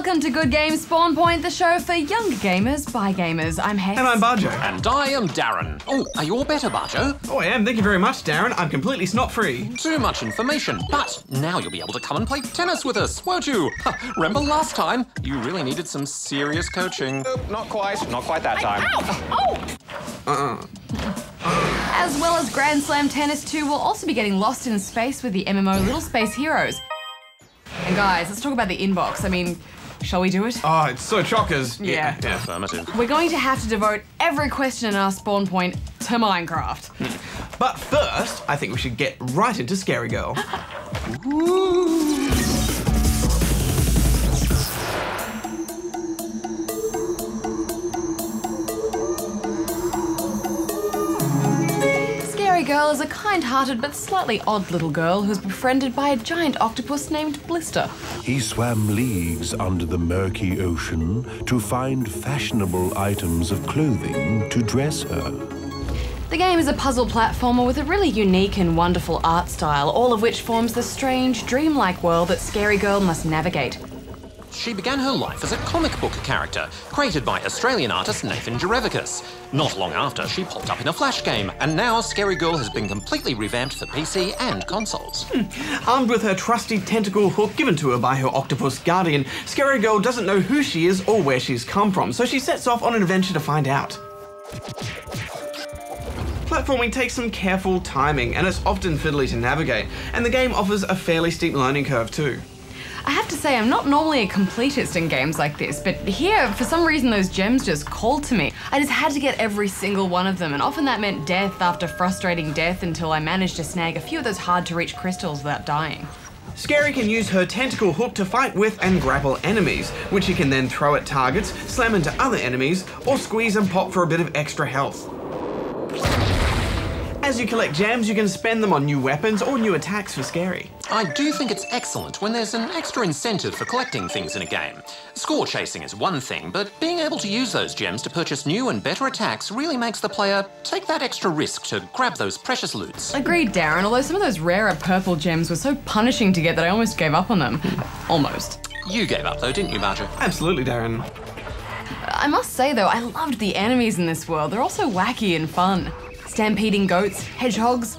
Welcome to Good Games Spawn Point, the show for younger gamers by gamers. I'm Hex. And I'm Bajo. And I am D.A.R.R.E.N. Oh, are you all better, Bajo? Oh, I am. Thank you very much, Darren. I'm completely snot-free. Too much information, but now you'll be able to come and play tennis with us, won't you? Remember last time? You really needed some serious coaching. Not quite that time. Ow! Oh! As well as Grand Slam Tennis 2, we'll also be getting lost in space with the MMO Little Space Heroes. And guys, let's talk about the inbox. I mean, shall we do it? Oh, it's so chockers. Yeah. Affirmative. We're going to have to devote every question in our spawn point to Minecraft. But first, I think we should get right into ScaryGirl. ScaryGirl is a kind-hearted but slightly odd little girl who's befriended by a giant octopus named Blister. He swam leagues under the murky ocean to find fashionable items of clothing to dress her. The game is a puzzle platformer with a really unique and wonderful art style, all of which forms the strange, dreamlike world that ScaryGirl must navigate. She began her life as a comic book character, created by Australian artist Nathan Jerevicus. Not long after, she popped up in a Flash game, and now ScaryGirl has been completely revamped for PC and consoles. Armed with her trusty tentacle hook given to her by her octopus guardian, ScaryGirl doesn't know who she is or where she's come from, so she sets off on an adventure to find out. Platforming takes some careful timing, and it's often fiddly to navigate, and the game offers a fairly steep learning curve too. I have to say, I'm not normally a completist in games like this, but here, for some reason, those gems just called to me. I just had to get every single one of them, and often that meant death after frustrating death until I managed to snag a few of those hard-to-reach crystals without dying. Scary can use her tentacle hook to fight with and grapple enemies, which she can then throw at targets, slam into other enemies, or squeeze and pop for a bit of extra health. As you collect gems, you can spend them on new weapons or new attacks for Scary. I do think it's excellent when there's an extra incentive for collecting things in a game. Score chasing is one thing, but being able to use those gems to purchase new and better attacks really makes the player take that extra risk to grab those precious loots. Agreed, Darren, although some of those rarer purple gems were so punishing to get that I almost gave up on them. Almost. You gave up though, didn't you, Bajo? Absolutely, Darren. I must say though, I loved the enemies in this world. They're all so wacky and fun. Stampeding goats, hedgehogs,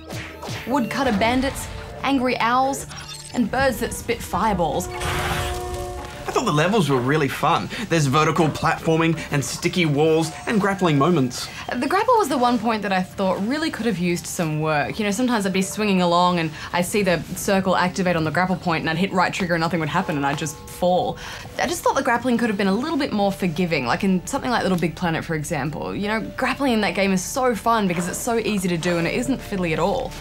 woodcutter bandits, angry owls, and birds that spit fireballs. I thought the levels were really fun. There's vertical platforming and sticky walls and grappling moments. The grapple was the one point that I thought really could have used some work. You know, sometimes I'd be swinging along and I'd see the circle activate on the grapple point and I'd hit right trigger and nothing would happen and I'd just fall. I just thought the grappling could have been a little bit more forgiving, like in something like Little Big Planet, for example. You know, grappling in that game is so fun because it's so easy to do and it isn't fiddly at all.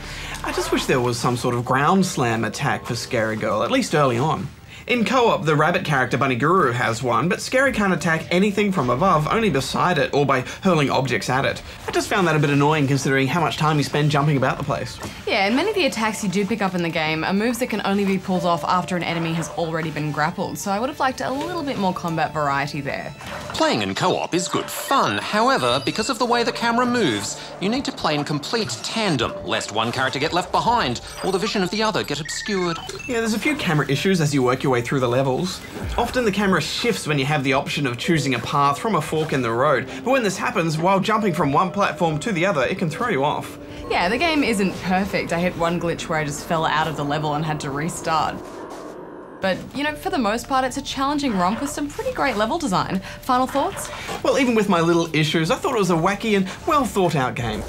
I just wish there was some sort of ground slam attack for ScaryGirl, at least early on. In co-op, the rabbit character Bunny Guru has one, but Scary can't attack anything from above, only beside it or by hurling objects at it. I just found that a bit annoying considering how much time you spend jumping about the place. Yeah, and many of the attacks you do pick up in the game are moves that can only be pulled off after an enemy has already been grappled, so I would have liked a little bit more combat variety there. Playing in co-op is good fun, however, because of the way the camera moves, you need to play in complete tandem, lest one character get left behind or the vision of the other get obscured. Yeah, there's a few camera issues as you work your way through the levels. Often the camera shifts when you have the option of choosing a path from a fork in the road, but when this happens while jumping from one platform to the other, it can throw you off. Yeah, the game isn't perfect. I hit one glitch where I just fell out of the level and had to restart. But, you know, for the most part, it's a challenging romp with some pretty great level design. Final thoughts? Well, even with my little issues, I thought it was a wacky and well thought out game.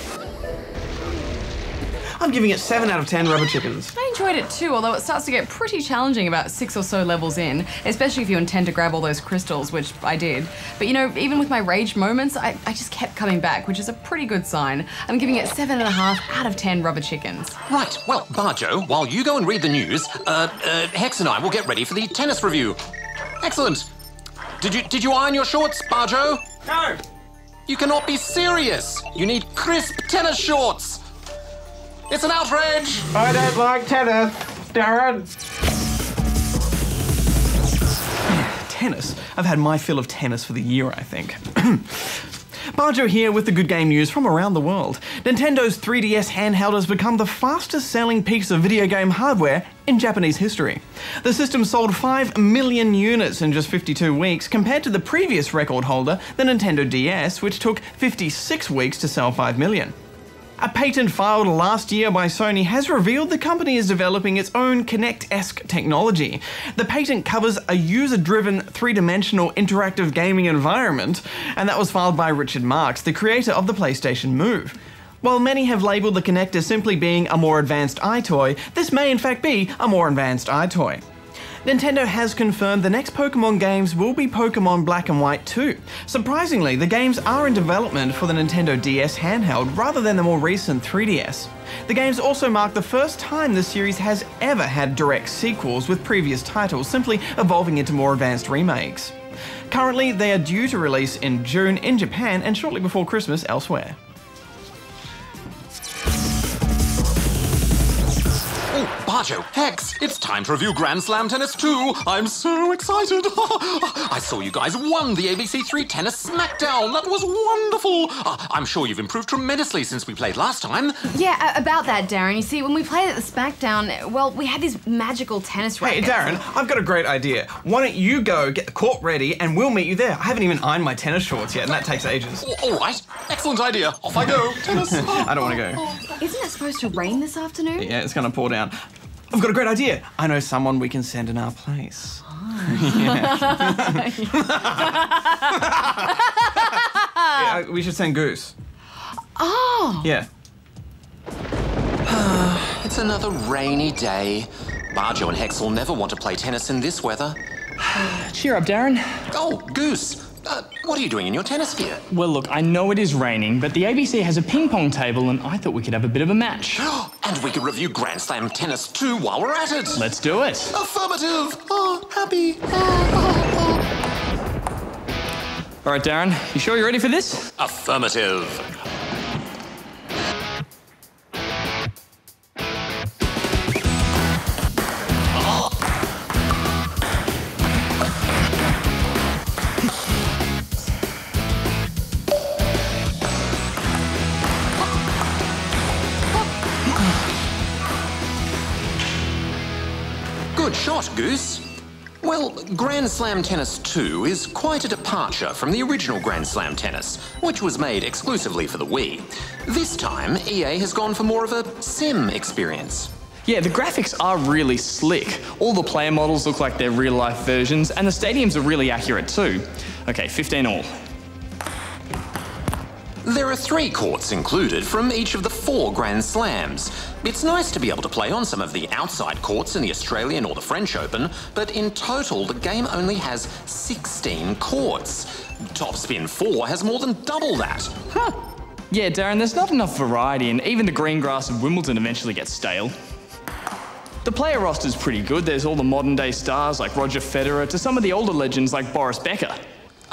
I'm giving it 7 out of 10 rubber chickens. I enjoyed it too, although it starts to get pretty challenging about 6 or so levels in, especially if you intend to grab all those crystals, which I did. But you know, even with my rage moments, I just kept coming back, which is a pretty good sign. I'm giving it 7.5 out of 10 rubber chickens. Right, well, Bajo, while you go and read the news, Hex and I will get ready for the tennis review. Excellent. Did you iron your shorts, Bajo? No! You cannot be serious. You need crisp tennis shorts. It's an outrage! I don't like tennis, Darren. Tennis? I've had my fill of tennis for the year, I think. Bajo here with the good game news from around the world. Nintendo's 3DS handheld has become the fastest selling piece of video game hardware in Japanese history. The system sold 5 million units in just 52 weeks, compared to the previous record holder, the Nintendo DS, which took 56 weeks to sell 5 million. A patent filed last year by Sony has revealed the company is developing its own Kinect-esque technology. The patent covers a user-driven, three-dimensional interactive gaming environment, and that was filed by Richard Marks, the creator of the PlayStation Move. While many have labelled the Kinect as simply being a more advanced iToy, this may in fact be a more advanced iToy. Nintendo has confirmed the next Pokemon games will be Pokemon Black and White 2. Surprisingly, the games are in development for the Nintendo DS handheld rather than the more recent 3DS. The games also mark the first time the series has ever had direct sequels, with previous titles simply evolving into more advanced remakes. Currently, they are due to release in June in Japan and shortly before Christmas elsewhere. Bajo, Hex, it's time to review Grand Slam Tennis 2. I'm so excited. I saw you guys won the ABC3 Tennis Smackdown. That was wonderful. I'm sure you've improved tremendously since we played last time. Yeah, about that, Darren. You see, when we played at the Smackdown, well, we had these magical tennis rackets. Hey, Darren, I've got a great idea. Why don't you go get the court ready and we'll meet you there? I haven't even ironed my tennis shorts yet, and that takes ages. All right, excellent idea. Off I go. Tennis. I don't want to go. Isn't it supposed to rain this afternoon? Yeah, it's going to pour down. I've got a great idea. I know someone we can send in our place. Yeah, we should send Goose. Oh. Yeah. It's another rainy day. Bajo and Hex will never want to play tennis in this weather. Cheer up, Darren. Oh, Goose. What are you doing in your tennis gear? Well, look, I know it is raining, but the ABC has a ping pong table and I thought we could have a bit of a match. And we could review Grand Slam Tennis 2 while we're at it. Let's do it. Affirmative. Oh, happy. All right, Darren, you sure you're ready for this? Affirmative. Good shot, Goose. Well, Grand Slam Tennis 2 is quite a departure from the original Grand Slam Tennis, which was made exclusively for the Wii. This time, EA has gone for more of a sim experience. Yeah, the graphics are really slick. All the player models look like they're real-life versions, and the stadiums are really accurate too. Okay, 15 all. There are 3 courts included from each of the 4 Grand Slams. It's nice to be able to play on some of the outside courts in the Australian or the French Open, but in total the game only has 16 courts. Top Spin 4 has more than double that. Huh. Yeah, Darren, there's not enough variety, and even the green grass of Wimbledon eventually gets stale. The player roster's pretty good. There's all the modern-day stars like Roger Federer to some of the older legends like Boris Becker.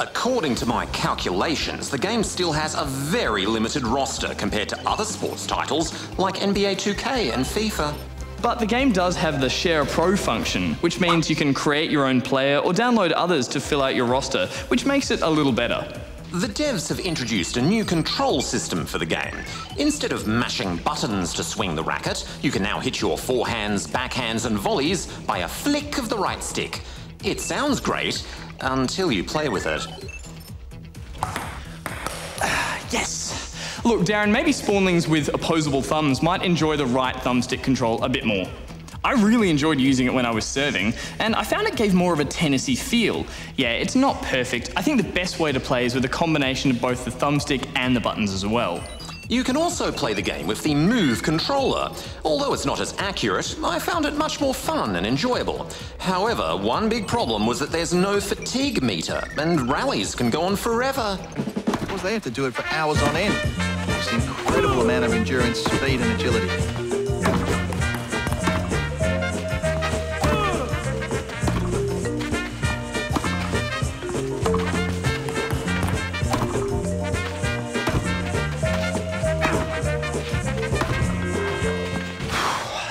According to my calculations, the game still has a very limited roster compared to other sports titles like NBA 2K and FIFA. But the game does have the Share a Pro function, which means you can create your own player or download others to fill out your roster, which makes it a little better. The devs have introduced a new control system for the game. Instead of mashing buttons to swing the racket, you can now hit your forehands, backhands and volleys by a flick of the right stick. It sounds great, until you play with it. Yes! Look, Darren, maybe spawnlings with opposable thumbs might enjoy the right thumbstick control a bit more. I really enjoyed using it when I was serving, and I found it gave more of a tennis-y feel. Yeah, it's not perfect. I think the best way to play is with a combination of both the thumbstick and the buttons as well. You can also play the game with the Move controller. Although it's not as accurate, I found it much more fun and enjoyable. However, one big problem was that there's no fatigue meter, and rallies can go on forever. Because they have to do it for hours on end. It's an incredible amount of endurance, speed and agility.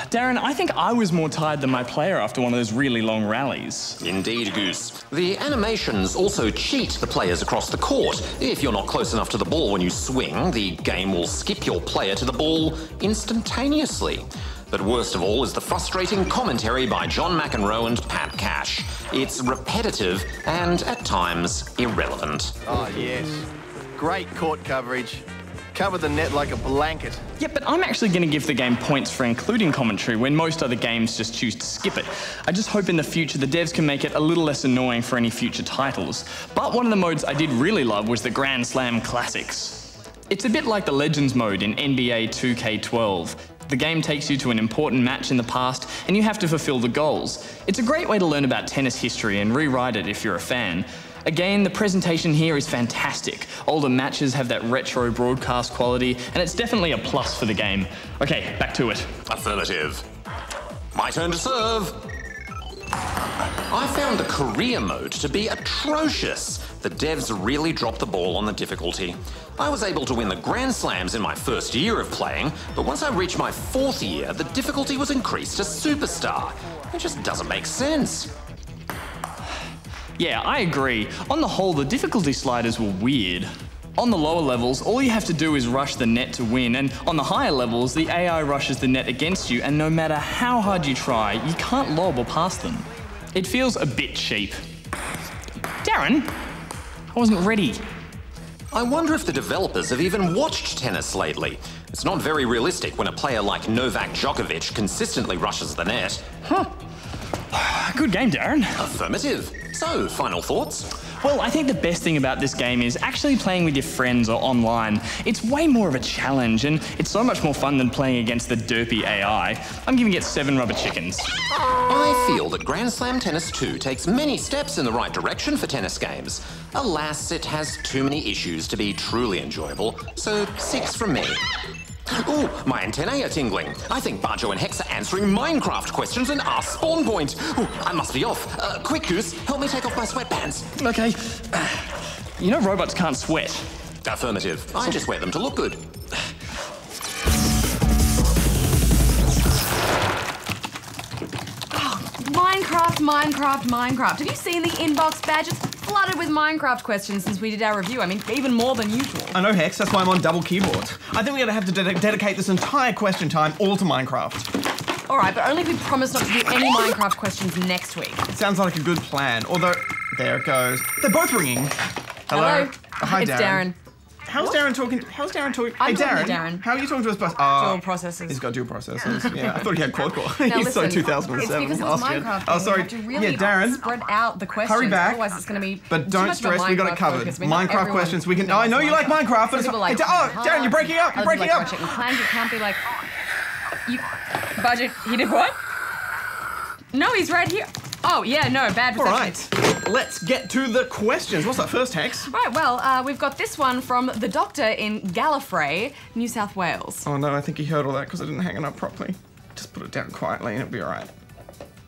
Darren, I think I was more tired than my player after one of those really long rallies. Indeed, Goose. The animations also cheat the players across the court. If you're not close enough to the ball when you swing, the game will skip your player to the ball instantaneously. But worst of all is the frustrating commentary by John McEnroe and Pat Cash. It's repetitive and, at times, irrelevant. Oh, yes. Great court coverage. Covered the net like a blanket. Yeah, but I'm actually going to give the game points for including commentary when most other games just choose to skip it. I just hope in the future the devs can make it a little less annoying for any future titles. But one of the modes I did really love was the Grand Slam Classics. It's a bit like the Legends mode in NBA 2K12. The game takes you to an important match in the past and you have to fulfill the goals. It's a great way to learn about tennis history and rewrite it if you're a fan. Again, the presentation here is fantastic. Older matches have that retro broadcast quality, and it's definitely a plus for the game. Okay, back to it. Affirmative. My turn to serve. I found the career mode to be atrocious. The devs really dropped the ball on the difficulty. I was able to win the Grand Slams in my first year of playing, but once I reached my 4th year, the difficulty was increased to Superstar. It just doesn't make sense. Yeah, I agree. On the whole, the difficulty sliders were weird. On the lower levels, all you have to do is rush the net to win, and on the higher levels, the AI rushes the net against you, and no matter how hard you try, you can't lob or pass them. It feels a bit cheap. Darren, I wasn't ready. I wonder if the developers have even watched tennis lately. It's not very realistic when a player like Novak Djokovic consistently rushes the net. Huh. Good game, Darren. Affirmative. So, final thoughts? Well, I think the best thing about this game is actually playing with your friends or online. It's way more of a challenge, and it's so much more fun than playing against the derpy AI. I'm giving it 7 rubber chickens. I feel that Grand Slam Tennis 2 takes many steps in the right direction for tennis games. Alas, it has too many issues to be truly enjoyable, so 6 from me. Ooh, my antennae are tingling. I think Bajo and Hex are answering Minecraft questions and our spawn point. Ooh, I must be off. Quick, Goose, help me take off my sweatbands. Okay. You know robots can't sweat. Affirmative. I just wear them to look good. Minecraft. Have you seen the inbox badge? It's flooded with Minecraft questions since we did our review. I mean, even more than usual. I know, Hex, that's why I'm on double keyboard. I think we're going to have to dedicate this entire question time all to Minecraft. All right, but only if we promise not to do any Minecraft questions next week. Sounds like a good plan, although... There it goes. They're both ringing. Hello? Hi, it's Darren. How's Darren talking? I'm hey, talking to Darren. How are you talking to us? Dual processors. He's got dual processors. Yeah, I thought he had quad core. Now He's listen, so 2007. it's because it's Minecraft. Oh, sorry. You have to really Darren. spread out the questions. Hurry back. Otherwise, it's going to be. But don't stress. We got it covered. Minecraft questions. We can. Oh, I know you like Minecraft, but like, Darren, you're breaking up. You're breaking up. You can't be like. Budget. He did what? No, he's right here. Oh, yeah, no, bad reception. All right, let's get to the questions. What's that first, Hex? Right, well, we've got this one from the doctor in Gallifrey, New South Wales. Oh, no, I think he heard all that because I didn't hang it up properly. Just put it down quietly and it'll be all right.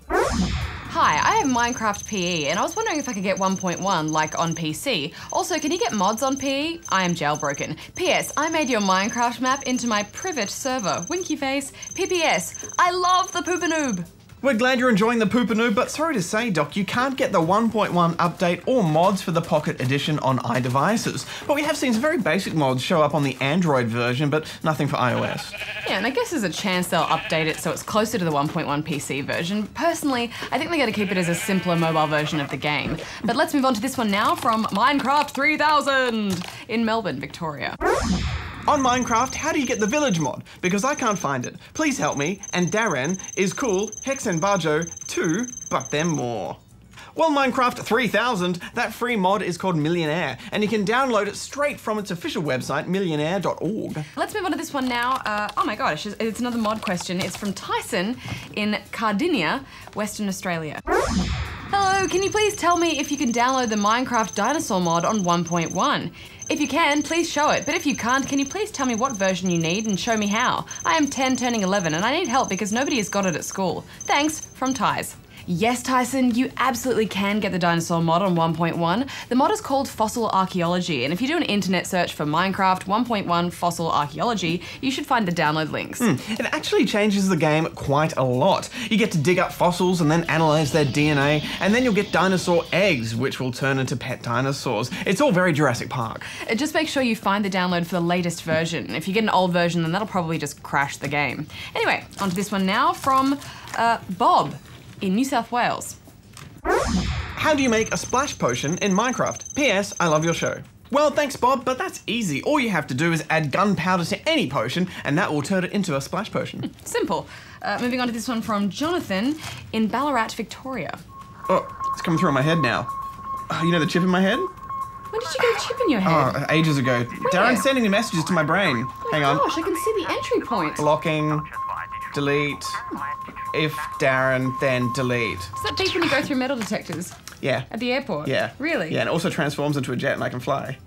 Hi, I have Minecraft PE, and I was wondering if I could get 1.1, like on PC. Also, can you get mods on PE? I am jailbroken. P.S. I made your Minecraft map into my private server. Winky face. P.P.S. I love the Poopanoob. We're glad you're enjoying the Poopanoo, but sorry to say, Doc, you can't get the 1.1 update or mods for the Pocket Edition on iDevices. But we have seen some very basic mods show up on the Android version, but nothing for iOS. Yeah, and I guess there's a chance they'll update it so it's closer to the 1.1 PC version. Personally, I think they're going to keep it as a simpler mobile version of the game. But let's move on to this one now from Minecraft 3000 in Melbourne, Victoria. On Minecraft, how do you get the village mod? Because I can't find it. Please help me. And Darren is cool, Hex and Bajo too, but they're more. Well, Minecraft 3000, that free mod is called Millionaire, and you can download it straight from its official website, millionaire.org. Let's move on to this one now. Oh my gosh, it's another mod question. It's from Tyson in Cardinia, Western Australia. Hello, can you please tell me if you can download the Minecraft Dinosaur mod on 1.1? If you can, please show it, but if you can't, can you please tell me what version you need and show me how? I am 10 turning 11 and I need help because nobody has got it at school. Thanks, from Ties. Yes, Tyson, you absolutely can get the Dinosaur mod on 1.1. The mod is called Fossil Archaeology, and if you do an internet search for Minecraft 1.1 Fossil Archaeology, you should find the download links. It actually changes the game quite a lot. You get to dig up fossils and then analyze their DNA, and then you'll get dinosaur eggs, which will turn into pet dinosaurs. It's all very Jurassic Park. Just make sure you find the download for the latest version. If you get an old version, then that'll probably just crash the game. Anyway, onto this one now from Bob in New South Wales. How do you make a splash potion in Minecraft? P.S. I love your show. Well, thanks, Bob, but that's easy. All you have to do is add gunpowder to any potion, and that will turn it into a splash potion. Simple. Moving on to this one from Jonathan in Ballarat, Victoria. Oh, it's coming through on my head now. Oh, you know the chip in my head? When did you get a chip in your head? Oh, ages ago. Darren's sending me messages to my brain. Hang on. Gosh, I can see the entry point. Blocking, delete, if Darren, then delete. Is that deep when you go through metal detectors? Yeah. At the airport? Yeah. Really? Yeah, and it also transforms into a jet and I can fly.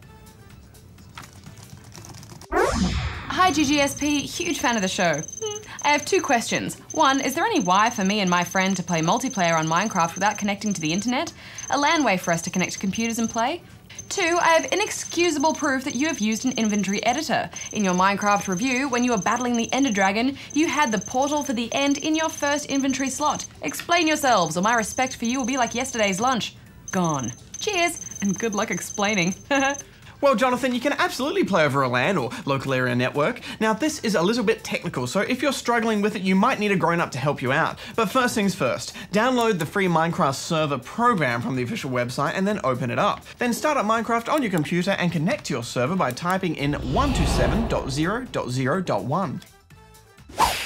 Hi GGSP, huge fan of the show. I have 2 questions. 1, is there any way for me and my friend to play multiplayer on Minecraft without connecting to the internet? A LAN way for us to connect to computers and play? 2, I have inexcusable proof that you have used an inventory editor. In your Minecraft review, when you were battling the Ender Dragon, you had the portal for the end in your first inventory slot. Explain yourselves, or my respect for you will be like yesterday's lunch. Gone. Cheers, and good luck explaining. Well, Jonathan, you can absolutely play over a LAN or local area network. Now, this is a little bit technical, so if you're struggling with it, you might need a grown-up to help you out. But first things first, download the free Minecraft server program from the official website and then open it up. Then start up Minecraft on your computer and connect to your server by typing in 127.0.0.1.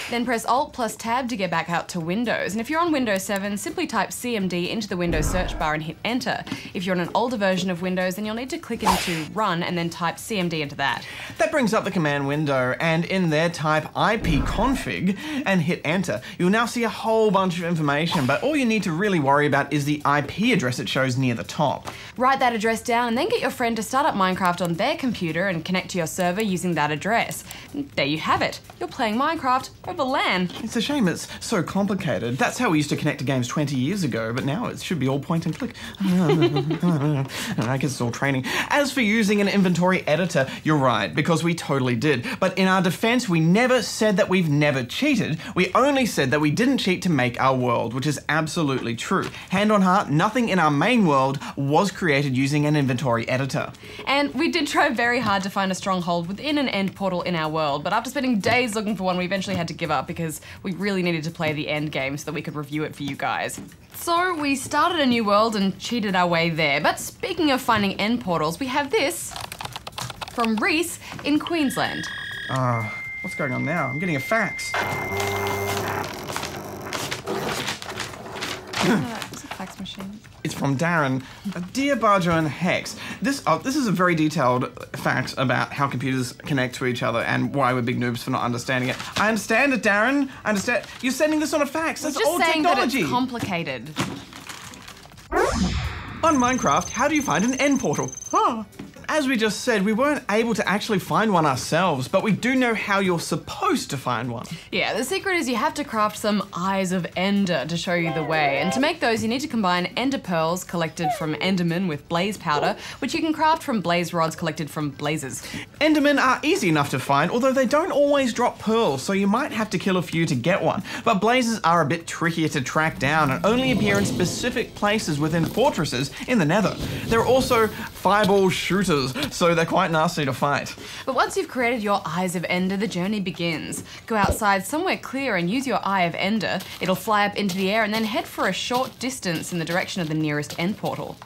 Then press Alt plus Tab to get back out to Windows. And if you're on Windows 7, simply type CMD into the Windows search bar and hit Enter. If you're on an older version of Windows, then you'll need to click into Run and then type CMD into that. That brings up the command window, and in there type ipconfig and hit Enter. You'll now see a whole bunch of information, but all you need to really worry about is the IP address it shows near the top. Write that address down and then get your friend to start up Minecraft on their computer and connect to your server using that address. There you have it. You're playing Minecraft over LAN. It's a shame it's so complicated. That's how we used to connect to games 20 years ago, but now it should be all point and click. I guess it's all training. As for using an inventory editor, you're right, because we totally did. But in our defense, we never said that we've never cheated. We only said that we didn't cheat to make our world, which is absolutely true. Hand on heart, nothing in our main world was created using an inventory editor. And we did try very hard to find a stronghold within an end portal in our world, but after spending days looking for one, we eventually had to give up because we really needed to play the end game so that we could review it for you guys. So we started a new world and cheated our way there. But speaking of finding end portals, we have this from Reese in Queensland. What's going on now? I'm getting a fax. It's a fax machine. It's from Darren. Dear Bajo and Hex, this is a very detailed fact about how computers connect to each other and why we're big noobs for not understanding it. I understand it, Darren. I understand. You're sending this on a fax. That's old technology. Just saying that it's complicated. On Minecraft, how do you find an end portal? As we just said, we weren't able to actually find one ourselves, but we do know how you're supposed to find one. Yeah, the secret is you have to craft some Eyes of Ender to show you the way. And to make those, you need to combine Ender Pearls collected from Endermen with Blaze Powder, which you can craft from Blaze Rods collected from Blazes. Endermen are easy enough to find, although they don't always drop pearls, so you might have to kill a few to get one. But Blazes are a bit trickier to track down and only appear in specific places within fortresses in the Nether. There are also fireball shooters, so they're quite nasty to fight. But once you've created your Eyes of Ender, the journey begins. Go outside somewhere clear and use your Eye of Ender. It'll fly up into the air and then head for a short distance in the direction of the nearest end portal.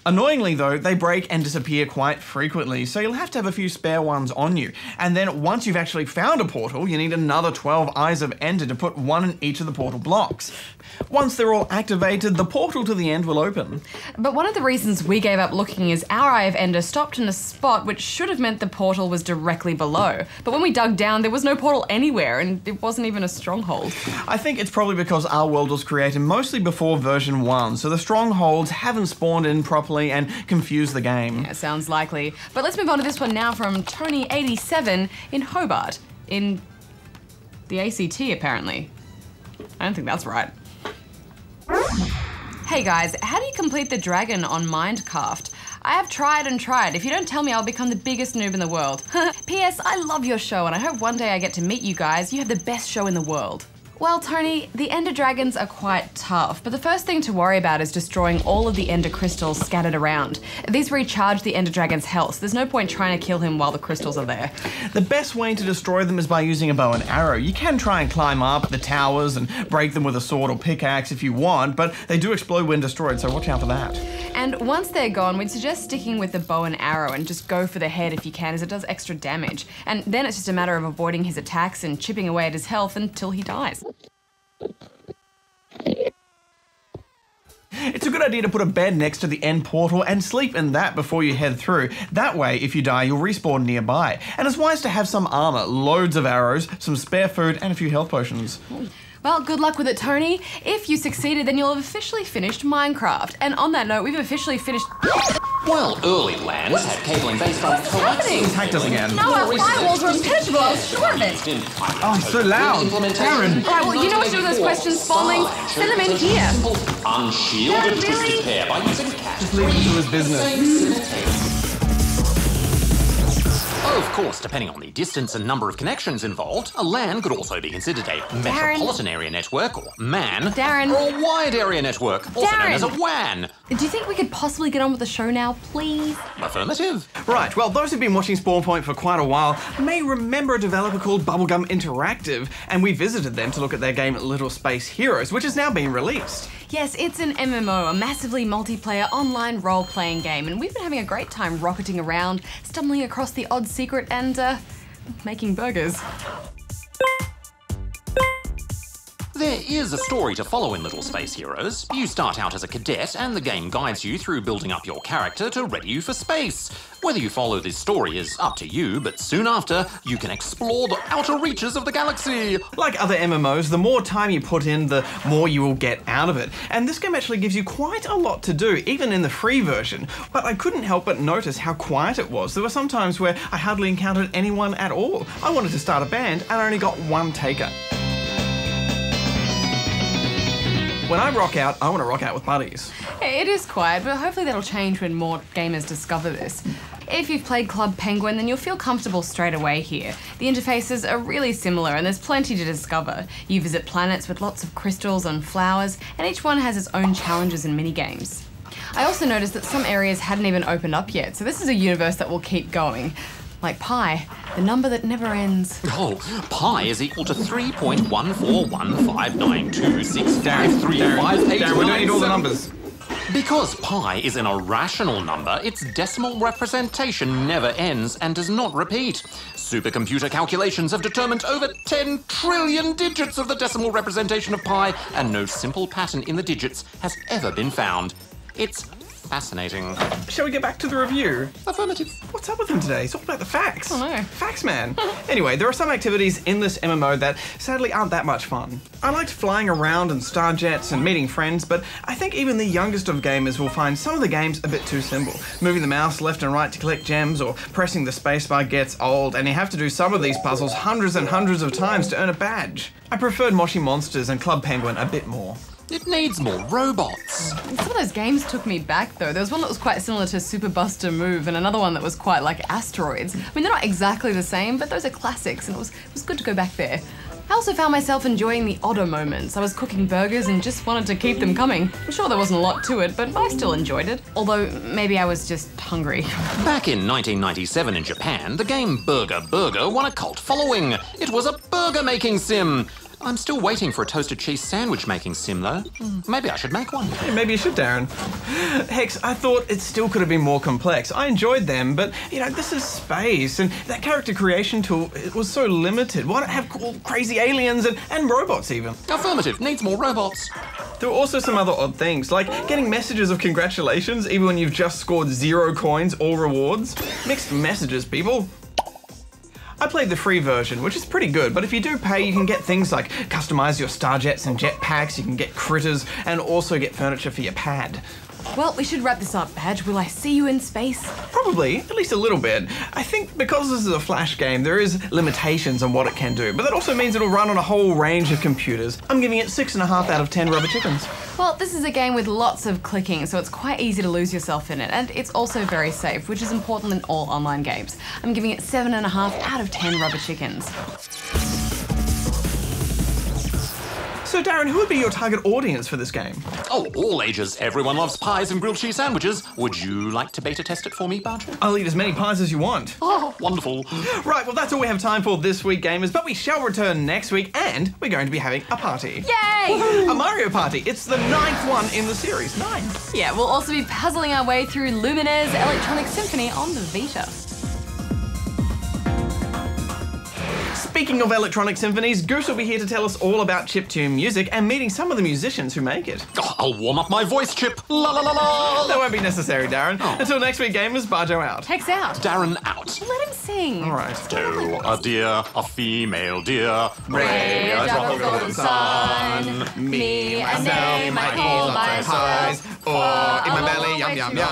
Annoyingly though, they break and disappear quite frequently, so you'll have to have a few spare ones on you. And then once you've actually found a portal, you need another 12 Eyes of Ender to put one in each of the portal blocks. Once they're all activated, the portal to the end will open. But one of the reasons we gave up looking is our Eye of Ender stopped in a spot which should have meant the portal was directly below. But when we dug down, there was no portal anywhere, and it wasn't even a stronghold. I think it's probably because our world was created mostly before version 1, so the strongholds haven't spawned in properly and confused the game. Yeah, sounds likely. But let's move on to this one now from Tony87 in Hobart, in the ACT apparently. I don't think that's right. Hey guys, how do you complete the dragon on Minecraft? I have tried and tried. If you don't tell me, I'll become the biggest noob in the world. P.S. I love your show and I hope one day I get to meet you guys. You have the best show in the world. Well, Tony, the Ender Dragons are quite tough, but the first thing to worry about is destroying all of the Ender crystals scattered around. These recharge the Ender Dragon's health. There's no point trying to kill him while the crystals are there. The best way to destroy them is by using a bow and arrow. You can try and climb up the towers and break them with a sword or pickaxe if you want, but they do explode when destroyed, so watch out for that. And once they're gone, we'd suggest sticking with the bow and arrow and just go for the head if you can, as it does extra damage. And then it's just a matter of avoiding his attacks and chipping away at his health until he dies. It's a good idea to put a bed next to the end portal and sleep in that before you head through. That way, if you die, you'll respawn nearby. And it's wise to have some armor, loads of arrows, some spare food, and a few health potions. Well, good luck with it, Tony. If you succeeded, then you'll have officially finished Minecraft. And on that note, we've officially finished... While early lands had cabling based on coaxial... Hacked us again. No, our firewalls were impenetrable. I was sure of it. Oh, it's so loud. Darren. All right, well, you know what to do with those questions, Spawnlings. Send them in here. Unshielded twisted pair by using cat. Just leave him to his business. Of course, depending on the distance and number of connections involved, a LAN could also be considered a metropolitan area network, or MAN, Darren. or a wide area network, also known as a WAN. Do you think we could possibly get on with the show now, please? Affirmative. Right, well, those who've been watching Spawn Point for quite a while may remember a developer called Bubblegum Interactive, and we visited them to look at their game Little Space Heroes, which has now been released. Yes, it's an MMO, a massively multiplayer online role-playing game, and we've been having a great time rocketing around, stumbling across the odd secret, and, making burgers. There is a story to follow in Little Space Heroes. You start out as a cadet and the game guides you through building up your character to ready you for space. Whether you follow this story is up to you, but soon after, you can explore the outer reaches of the galaxy. Like other MMOs, the more time you put in, the more you will get out of it. And this game actually gives you quite a lot to do, even in the free version. But I couldn't help but notice how quiet it was. There were some times where I hardly encountered anyone at all. I wanted to start a band and I only got one taker. When I rock out, I want to rock out with buddies. It is quiet, but hopefully that'll change when more gamers discover this. If you've played Club Penguin, then you'll feel comfortable straight away here. The interfaces are really similar and there's plenty to discover. You visit planets with lots of crystals and flowers, and each one has its own challenges and mini-games. I also noticed that some areas hadn't even opened up yet, so this is a universe that will keep going. Like pi, the number that never ends. Oh, pi is equal to 3.14159265358. Darren, we don't need all the numbers. Because pi is an irrational number, its decimal representation never ends and does not repeat. Supercomputer calculations have determined over 10 trillion digits of the decimal representation of pi, and no simple pattern in the digits has ever been found. It's fascinating. Shall we get back to the review? Affirmative. What's up with him today? He's all about the facts. Oh no. Facts, man. Anyway, there are some activities in this MMO that sadly aren't that much fun. I liked flying around in starjets and meeting friends, but I think even the youngest of gamers will find some of the games a bit too simple. Moving the mouse left and right to collect gems or pressing the spacebar gets old, and you have to do some of these puzzles hundreds and hundreds of times to earn a badge. I preferred Moshi Monsters and Club Penguin a bit more. It needs more robots. Some of those games took me back though. There was one that was quite similar to Super Buster Move and another one that was quite like Asteroids. I mean, they're not exactly the same, but those are classics and it was good to go back there. I also found myself enjoying the odder moments. I was cooking burgers and just wanted to keep them coming. I'm sure there wasn't a lot to it, but I still enjoyed it. Although, maybe I was just hungry. Back in 1997 in Japan, the game Burger Burger won a cult following. It was a burger making sim. I'm still waiting for a toasted cheese sandwich making sim though. Maybe I should make one. Yeah, maybe you should, Darren. Hex, I thought it still could have been more complex. I enjoyed them, but you know, this is space, and that character creation tool, it was so limited. Why not have cool, crazy aliens and robots even? Affirmative, needs more robots. There were also some other odd things, like getting messages of congratulations even when you've just scored 0 coins or rewards. Mixed messages, people. I played the free version, which is pretty good, but if you do pay, you can get things like customize your starjets and jetpacks, you can get critters, and also get furniture for your pad. Well, we should wrap this up, Badge. Will I see you in space? Probably, at least a little bit. I think because this is a Flash game, there is limitations on what it can do, but that also means it'll run on a whole range of computers. I'm giving it 6.5 out of 10 rubber chickens. Well, this is a game with lots of clicking, so it's quite easy to lose yourself in it, and it's also very safe, which is important in all online games. I'm giving it 7.5 out of 10 rubber chickens. So, Darren, who would be your target audience for this game? Oh, all ages. Everyone loves pies and grilled cheese sandwiches. Would you like to beta test it for me, Bajo? I'll eat as many pies as you want. Oh, wonderful. Right, well, that's all we have time for this week, gamers, but we shall return next week, and we're going to be having a party. Yay! A Mario party. It's the 9th one in the series. 9. Yeah, we'll also be puzzling our way through Lumine's Electronic Symphony on the Vita. Speaking of electronic symphonies, Goose will be here to tell us all about chiptune music and meeting some of the musicians who make it. Oh, I'll warm up my voice, Chip. La la la la. That won't be necessary, Darren. Oh. Until next week, gamers, Bajo out. Hex out. Darren out. Let him sing. All right. Doe, a deer, a female deer. Ray, a drop of golden sun. Me, a name I call my pies. Oh, in my belly, yum, yum, yum.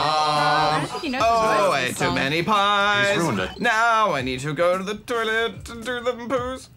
Oh, I ate too many pies. He's ruined it. Now I need to go to the toilet to do the poos.